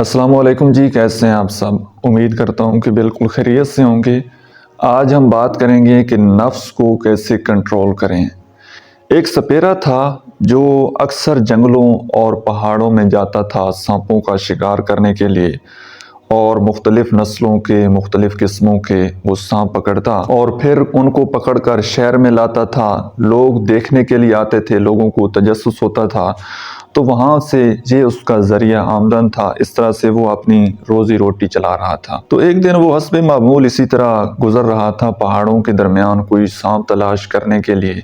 السلام علیکم جی، کیسے ہیں آپ سب؟ امید کرتا ہوں کہ بالکل خیریت سے ہوں گے۔ آج ہم بات کریں گے کہ نفس کو کیسے کنٹرول کریں۔ ایک سپیرا تھا جو اکثر جنگلوں اور پہاڑوں میں جاتا تھا سانپوں کا شکار کرنے کے لیے، اور مختلف نسلوں کے مختلف قسموں کے وہ سانپ پکڑتا اور پھر ان کو پکڑ کر شہر میں لاتا تھا۔ لوگ دیکھنے کے لیے آتے تھے، لوگوں کو تجسس ہوتا تھا، تو وہاں سے یہ اس کا ذریعہ آمدن تھا۔ اس طرح سے وہ اپنی روزی روٹی چلا رہا تھا۔ تو ایک دن وہ حسب معمول اسی طرح گزر رہا تھا پہاڑوں کے درمیان کوئی سانپ تلاش کرنے کے لیے،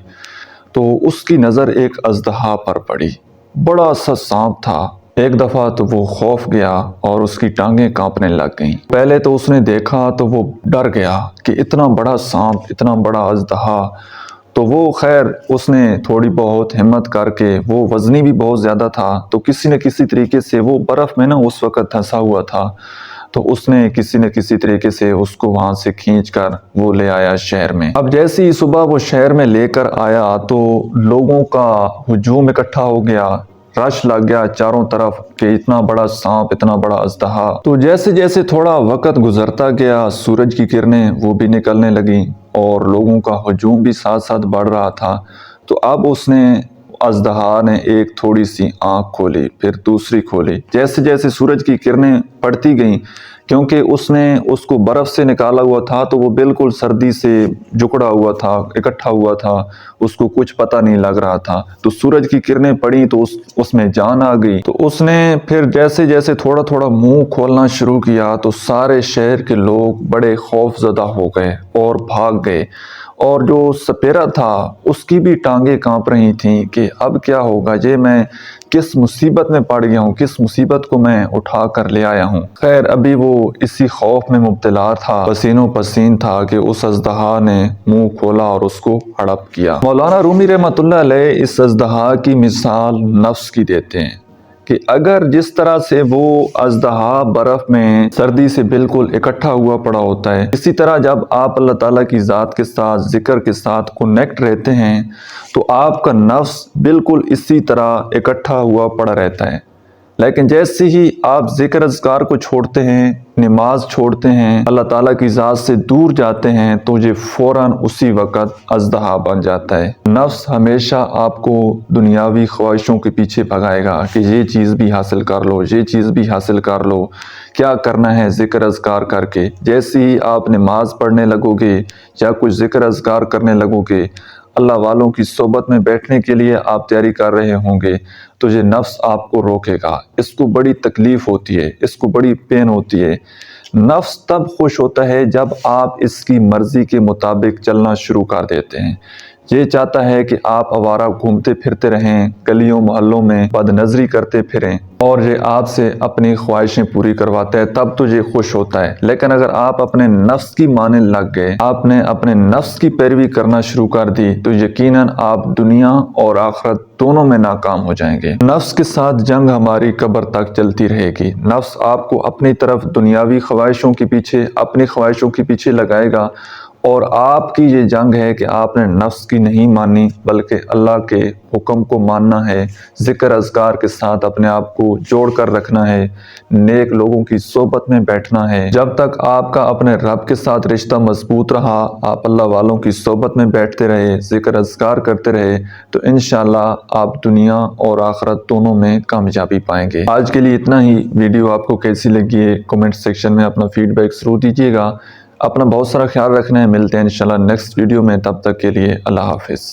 تو اس کی نظر ایک اژدہا پر پڑی۔ بڑا سا سانپ تھا۔ ایک دفعہ تو وہ خوف گیا اور اس کی ٹانگیں کانپنے لگ گئیں۔ پہلے تو اس نے دیکھا تو وہ ڈر گیا کہ اتنا بڑا سانپ، اتنا بڑا اژدہا۔ تو وہ خیر اس نے تھوڑی بہت ہمت کر کے، وہ وزنی بھی بہت زیادہ تھا، تو کسی نہ کسی طریقے سے وہ برف میں اس وقت پھنسا ہوا تھا، تو اس نے کسی نہ کسی طریقے سے اس کو وہاں سے کھینچ کر وہ لے آیا شہر میں۔ اب جیسی ہی صبح وہ شہر میں لے کر آیا تو لوگوں کا ہجوم اکٹھا ہو گیا، رش لگ گیا چاروں طرف کہ اتنا بڑا سانپ، اتنا بڑا اژدہا۔ تو جیسے جیسے تھوڑا وقت گزرتا گیا، سورج کی کرنیں وہ بھی نکلنے لگیں اور لوگوں کا ہجوم بھی ساتھ ساتھ بڑھ رہا تھا۔ تو اب اس نے اژدہا نے ایک تھوڑی سی آنکھ کھولی، پھر دوسری کھولی۔ جیسے جیسے سورج کی کرنیں پڑتی گئیں، کیونکہ اس نے اس کو برف سے نکالا ہوا تھا تو وہ بالکل سردی سے جکڑا ہوا تھا، اکٹھا ہوا تھا، اس کو کچھ پتہ نہیں لگ رہا تھا۔ تو سورج کی کرنیں پڑی تو اس میں جان آ گئی۔ تو اس نے پھر جیسے جیسے تھوڑا تھوڑا منہ کھولنا شروع کیا تو سارے شہر کے لوگ بڑے خوف زدہ ہو گئے اور بھاگ گئے، اور جو سپیرا تھا اس کی بھی ٹانگیں کانپ رہی تھیں کہ اب کیا ہوگا، یہ میں کس مصیبت میں پڑ گیا ہوں، کس مصیبت کو میں اٹھا کر لے آیا ہوں۔ خیر ابھی وہ اسی خوف میں مبتلا تھا، پسینوں پسین تھا کہ اس اژدہا نے منہ کھولا اور اس کو ہڑپ کیا۔ مولانا رومی رحمۃ اللہ علیہ اس اژدہا کی مثال نفس کی دیتے ہیں کہ اگر جس طرح سے وہ اژدہا برف میں سردی سے بالکل اکٹھا ہوا پڑا ہوتا ہے، اسی طرح جب آپ اللہ تعالیٰ کی ذات کے ساتھ، ذکر کے ساتھ کنیکٹ رہتے ہیں تو آپ کا نفس بالکل اسی طرح اکٹھا ہوا پڑا رہتا ہے۔ لیکن جیسے ہی آپ ذکر اذکار کو چھوڑتے ہیں، نماز چھوڑتے ہیں، اللہ تعالیٰ کی ذات سے دور جاتے ہیں تو یہ فوراً اسی وقت اژدہا بن جاتا ہے۔ نفس ہمیشہ آپ کو دنیاوی خواہشوں کے پیچھے بھگائے گا کہ یہ چیز بھی حاصل کر لو، یہ چیز بھی حاصل کر لو، کیا کرنا ہے ذکر اذکار کر کے۔ جیسے ہی آپ نماز پڑھنے لگو گے یا کچھ ذکر اذکار کرنے لگو گے، اللہ والوں کی صحبت میں بیٹھنے کے لیے آپ تیاری کر رہے ہوں گے، تو یہ نفس آپ کو روکے گا۔ اس کو بڑی تکلیف ہوتی ہے، اس کو بڑی پین ہوتی ہے۔ نفس تب خوش ہوتا ہے جب آپ اس کی مرضی کے مطابق چلنا شروع کر دیتے ہیں۔ یہ چاہتا ہے کہ آپ آوارہ گھومتے پھرتے رہیں، گلیوں محلوں میں بد نظری کرتے پھریں، اور یہ آپ سے اپنی خواہشیں پوری کرواتا ہے، تب تو یہ خوش ہوتا ہے۔ لیکن اگر آپ اپنے نفس کی ماننے لگ گئے، آپ نے اپنے نفس کی پیروی کرنا شروع کر دی، تو یقیناً آپ دنیا اور آخرت دونوں میں ناکام ہو جائیں گے۔ نفس کے ساتھ جنگ ہماری قبر تک چلتی رہے گی۔ نفس آپ کو اپنی طرف دنیاوی خواہشوں کے پیچھے، اپنی خواہشوں کے پیچھے لگائے گا، اور آپ کی یہ جنگ ہے کہ آپ نے نفس کی نہیں مانی بلکہ اللہ کے حکم کو ماننا ہے، ذکر اذکار کے ساتھ اپنے آپ کو جوڑ کر رکھنا ہے، نیک لوگوں کی صحبت میں بیٹھنا ہے۔ جب تک آپ کا اپنے رب کے ساتھ رشتہ مضبوط رہا، آپ اللہ والوں کی صحبت میں بیٹھتے رہے، ذکر اذکار کرتے رہے، تو انشاءاللہ آپ دنیا اور آخرت دونوں میں کامیابی پائیں گے۔ آج کے لیے اتنا ہی۔ ویڈیو آپ کو کیسی لگی ہے کمنٹ سیکشن میں اپنا فیڈ بیک ضرور دیجیے گا۔ اپنا بہت سارا خیال رکھنا ہے۔ ملتے ہیں انشاءاللہ نیکسٹ ویڈیو میں، تب تک کے لیے اللہ حافظ۔